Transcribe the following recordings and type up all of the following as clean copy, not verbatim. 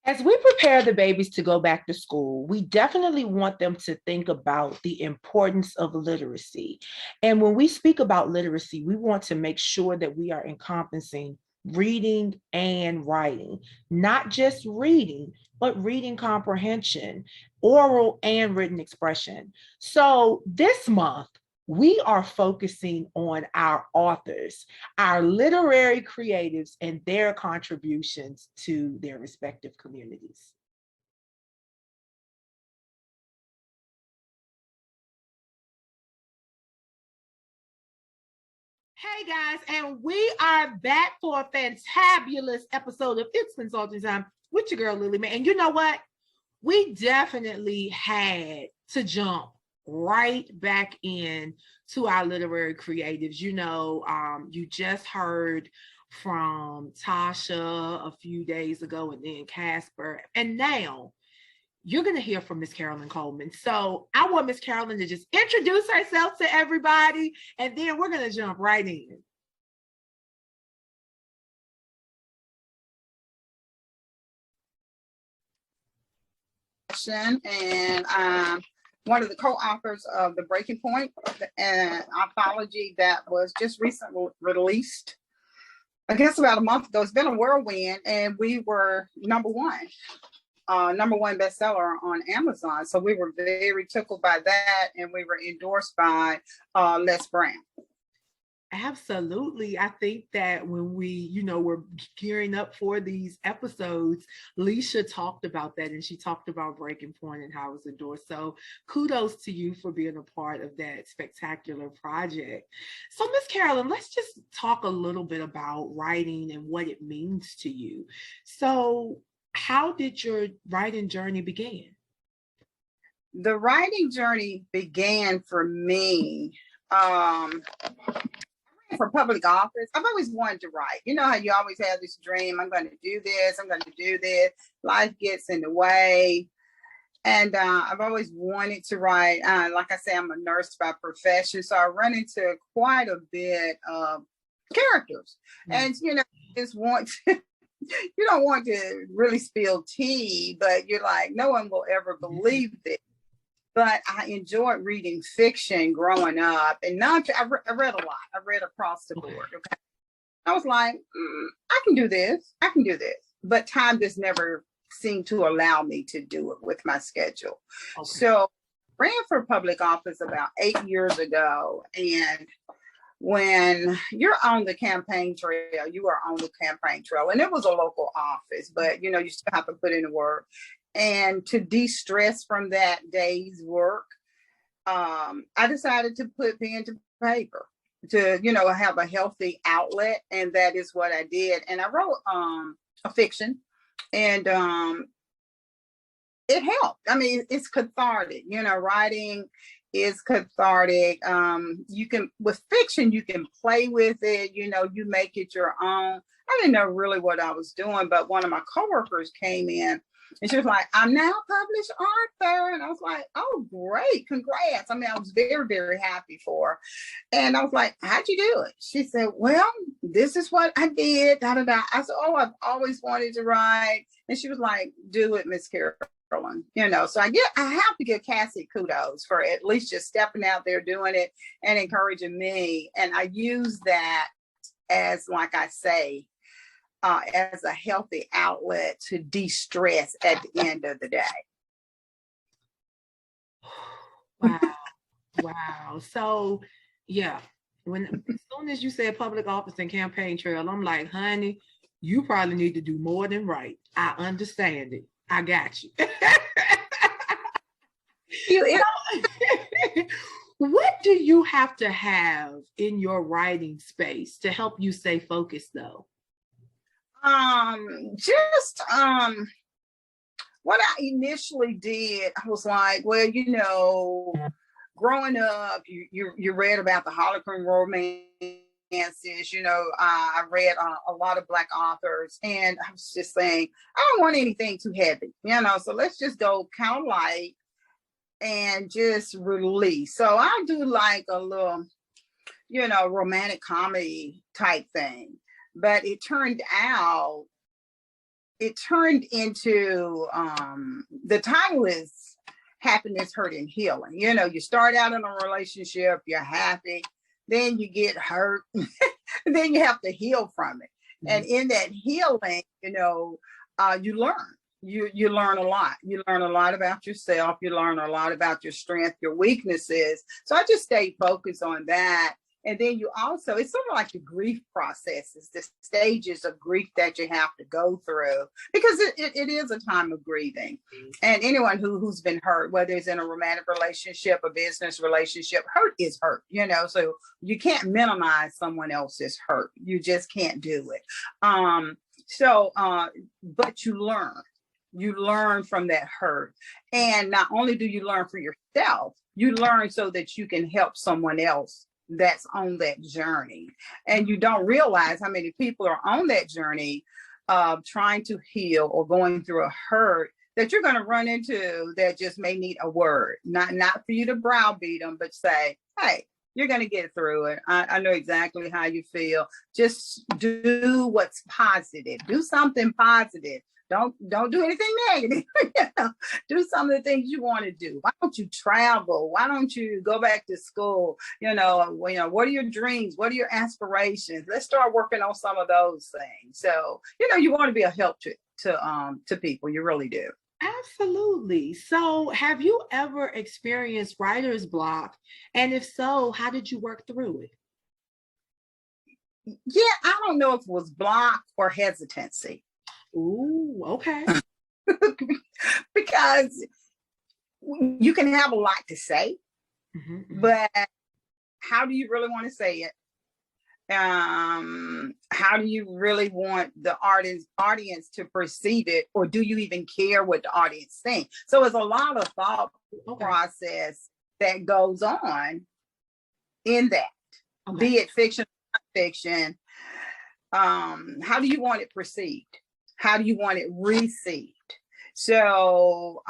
As we prepare the babies to go back to school, we definitely want them to think about the importance of literacy. And when we speak about literacy, we want to make sure that we are encompassing reading and writing, not just reading, but reading comprehension, oral and written expression. So this month, we are focusing on our authors, our literary creatives, and their contributions to their respective communities. Hey guys, and we are back for a fantabulous episode of It's Consulting Time with your girl Lily Mae. And you know what? We definitely had to jump right back in to our literary creatives. You just heard from Tasha a few days ago, and then Casper, and now you're going to hear from Miss Carolyn Coleman. So I want Miss Carolyn to just introduce herself to everybody, and then we're going to jump right in. And I'm one of the co-authors of The Breaking Point, an anthology that was just recently released, I guess about a month ago. It's been a whirlwind, and we were number one bestseller on Amazon. So we were very tickled by that, and we were endorsed by Les Brown. Absolutely. I think that when we, were gearing up for these episodes, Leisha talked about that, and she talked about Breaking Point and how it was endorsed. So kudos to you for being a part of that spectacular project. So Miss Carolyn, let's just talk a little bit about writing and what it means to you. So how did your writing journey begin? The writing journey began for me for public office. I've always wanted to write. You know how you always have this dream, I'm going to do this, I'm going to do this. Life gets in the way. And I've always wanted to write. Like I say, I'm a nurse by profession. So I run into quite a bit of characters. And, just want to, you don't want to really spill tea, but you're like, no one will ever believe this. But I enjoyed reading fiction growing up, and I read a lot. I read across the board. Okay, I was like, I can do this. I can do this. But time just never seemed to allow me to do it with my schedule. Okay. So ran for public office about 8 years ago, and when you're on the campaign trail, you are on the campaign trail, and it was a local office, but you still have to put in the work. And to de-stress from that day's work, I decided to put pen to paper to, have a healthy outlet. And that is what I did. And I wrote a fiction, and it helped. I mean, it's cathartic, writing is cathartic. You can, with fiction, you can play with it, you make it your own. I didn't know really what I was doing, but one of my coworkers came in, and she was like, I'm now a published author. And I was like, oh, great. Congrats. I mean, I was very, very happy for her. And I was like, how'd you do it? She said, well, this is what I did. Da, da, da. I said, oh, I've always wanted to write. And she was like, do it, Miss Carolyn. So I have to give Cassie kudos for at least just stepping out there, doing it, and encouraging me. And I use that as, like I say, as a healthy outlet to de-stress at the end of the day. Wow. So yeah, as soon as you said public office and campaign trail, I'm like, honey, you probably need to do more than write. I understand it. I got you. What do you have to have in your writing space to help you stay focused though? What I initially did, I was like, well, growing up, you read about the Harlequin romances, I read a lot of Black authors, and I was just saying, I don't want anything too heavy, so let's just go kind of light and just release. So I do like a little, romantic comedy type thing. But it turned out it turned into, the title is Happiness, Hurt, and Healing. You know, you start out in a relationship, you're happy, then you get hurt, then you have to heal from it. And in that healing, you know, you learn. You learn a lot. You learn a lot about yourself. You learn a lot about your strength, your weaknesses. So I just stayed focused on that. And then you also, it's sort of like the grief processes, the stages of grief that you have to go through, because it is a time of grieving. And anyone who's been hurt, whether it's in a romantic relationship, a business relationship, hurt is hurt, you know, so you can't minimize someone else's hurt. You just can't do it. But you learn from that hurt. And not only do you learn for yourself, you learn so that you can help someone else that's on that journey. And you don't realize how many people are on that journey of trying to heal or going through a hurt that you're going to run into that just may need a word, not for you to browbeat them, but say, hey, you're going to get through it. I know exactly how you feel. Just do what's positive. Do something positive. Don't do anything negative. You know, do some of the things you want to do. Why don't you travel? Why don't you go back to school? You know, what are your dreams? What are your aspirations? Let's start working on some of those things. So, you know, you want to be a help to people. You really do. Absolutely. So have you ever experienced writer's block? And if so, how did you work through it? Yeah, I don't know if it was block or hesitancy. Ooh, okay. Because you can have a lot to say, but how do you really want to say it? How do you really want the audience to perceive it, or do you even care what the audience thinks? So it's a lot of thought process that goes on in that, be it fiction or non-fiction. How do you want it perceived? How do you want it received? So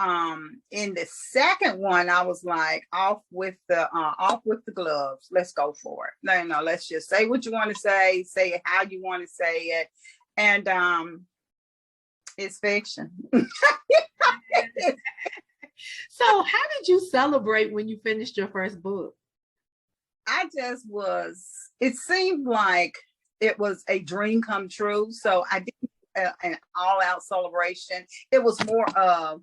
in the second one, I was like, off with the gloves. Let's go for it. No, let's just say what you want to say it how you want to say it. And it's fiction. So how did you celebrate when you finished your first book? It seemed like it was a dream come true. So I didn't an all-out celebration. It was more of,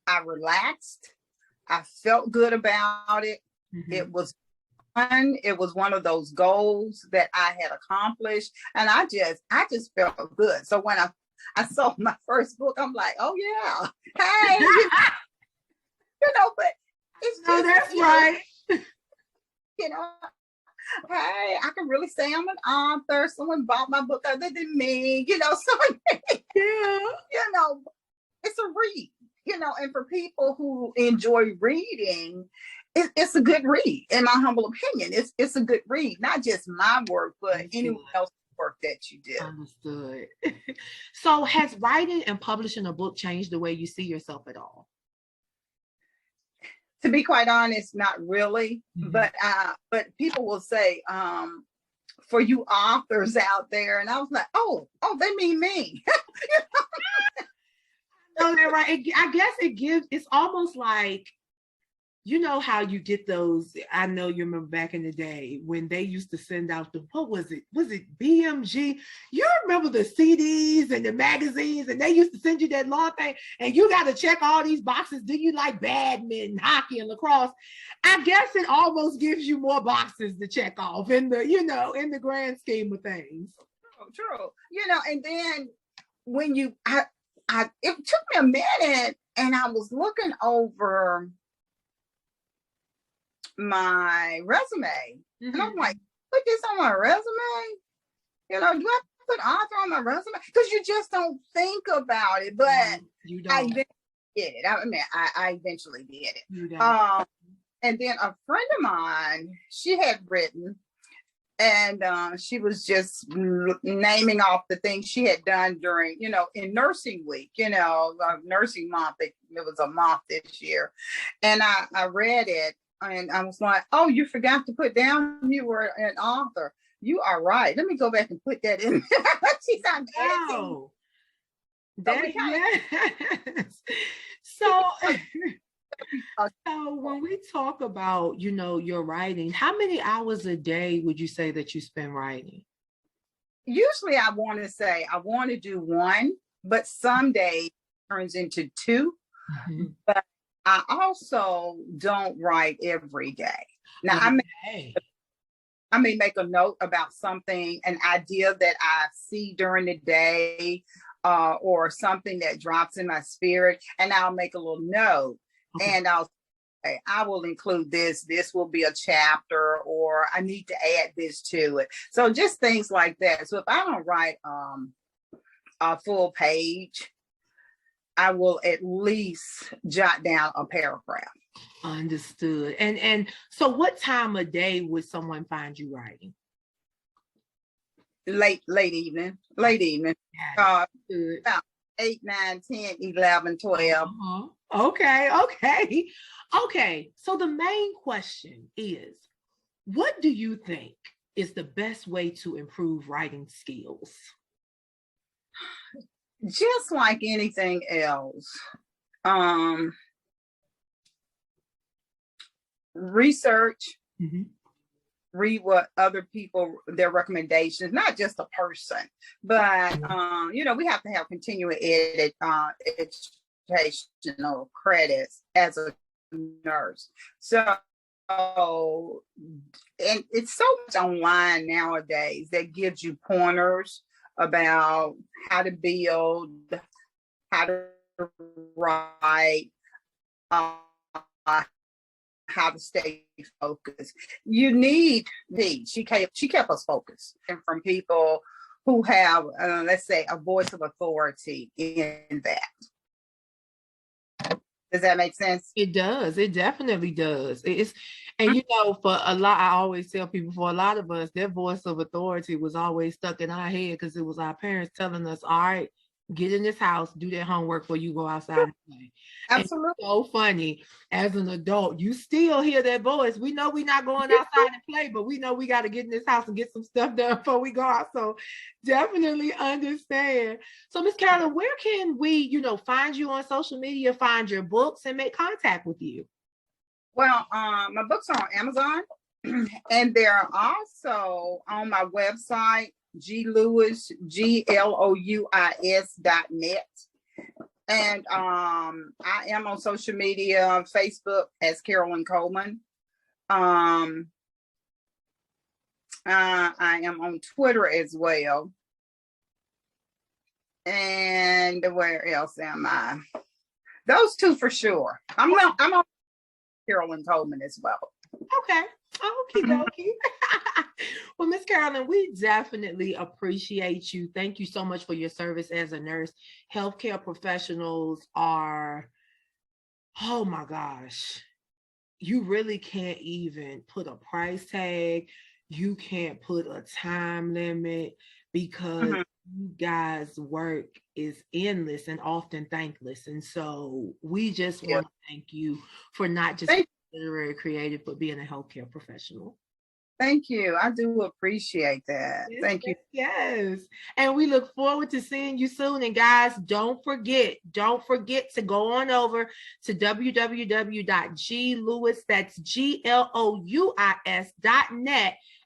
I relaxed. I felt good about it. It was fun. It was one of those goals that I had accomplished. And I just felt good. So when I saw my first book, I'm like, oh yeah, hey, you know, but it's just, that's right. You know, hey, I can really say I'm an author. Someone bought my book other than me, you know, so yeah, you know, it's a read, you know, and for people who enjoy reading, it's a good read, in my humble opinion. It's a good read, not just my work, but anyone else's work that you do. Understood. So has writing and publishing a book changed the way you see yourself at all? To be quite honest, not really. But people will say, for you authors out there, and I was like, oh, they mean me. No, they're right. I guess it's almost like, you know how you get those, I know you remember back in the day when they used to send out what was it BMG? You remember the CDs and the magazines, and they used to send you that long thing, and you got to check all these boxes. Do you like badminton, hockey, and lacrosse? I guess it almost gives you more boxes to check off in the grand scheme of things. True. You know, and then when it took me a minute, and I was looking over my resume, and I'm like, put this on my resume? You know, do I put author on my resume? Because you just don't think about it. But you don't. I eventually did it. I mean, I eventually did it. And then a friend of mine, she had written, and she was just naming off the things she had done during, you know, in nursing week, you know, nursing month. It was a month this year. And I read it, and I was like, oh, you forgot to put down you were an author. You are right. Let me go back and put that in. She's on Oh, that, we kinda, yes. So, uh, so when we talk about, your writing, how many hours a day would you say that you spend writing? usually I want to say I want to do one, but some days it turns into two. Mhm. But I also don't write every day. Now Okay. I may make a note about something, an idea that I see during the day, or something that drops in my spirit, and I'll make a little note, Okay. and I'll say, I will include this. This will be a chapter, or I need to add this to it. So just things like that. So if I don't write a full page, I will at least jot down a paragraph. Understood. And so what time of day would someone find you writing? Late evening, late evening. Good. About 8, 9, 10, 11, 12. Uh-huh. Okay, okay. Okay. So the main question is, what do you think is the best way to improve writing skills? Just like anything else, research, Mhm. read what other people, their recommendations, not just a person, but we have to have continuing educational credits as a nurse. So, and it's so much online nowadays that gives you pointers about how to build, how to write, uh, how to stay focused. You need these. She kept us focused, and from people who have, let's say, a voice of authority in that. Does that make sense? It does. It definitely does. And for a lot, I always tell people, for a lot of us, their voice of authority was always stuck in our head because it was our parents telling us, all right, get in this house, do that homework before you go outside and play. Absolutely. And so funny, as an adult, you still hear that voice. We know we're not going outside and play, but we know we got to get in this house and get some stuff done before we go out. So definitely understand. So Miss Carolyn, where can we, find you on social media, find your books, and make contact with you? Well, my books are on Amazon, and they're also on my website, GLOUIS.net. And I am on social media, Facebook as Carolyn Coleman. I am on Twitter as well. And where else am I? Those two for sure. I'm on Carolyn Coleman as well. Okay. Okie dokie. Well, Miss Carolyn, we definitely appreciate you. Thank you so much for your service as a nurse. Healthcare professionals are, oh my gosh, you really can't even put a price tag. You can't put a time limit because you guys' work is endless and often thankless. And so we just want to thank you for not just being literary creative, but being a healthcare professional. Thank you. I do appreciate that. Yes, Thank you. Yes. And we look forward to seeing you soon. And guys, don't forget to go on over to www.glewis, that's GLOUIS.net,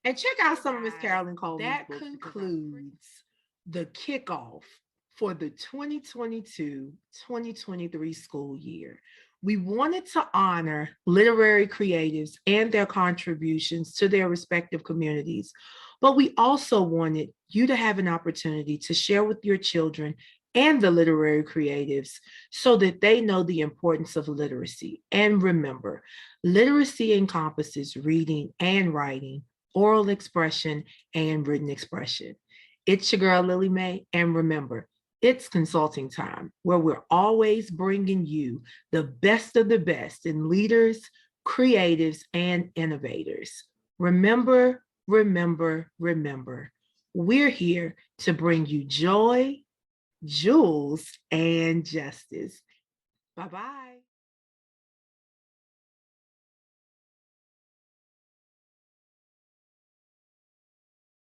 and check out some of Miss Carolyn Coleman. That concludes the kickoff for the 2022-2023 school year. We wanted to honor literary creatives and their contributions to their respective communities, but we also wanted you to have an opportunity to share with your children and the literary creatives so that they know the importance of literacy. And remember, literacy encompasses reading and writing, oral expression, and written expression. It's your girl, Lily Mae, and remember, it's consulting time, where we're always bringing you the best of the best in leaders, creatives, and innovators. Remember, remember, remember, we're here to bring you joy, jewels, and justice. Bye-bye.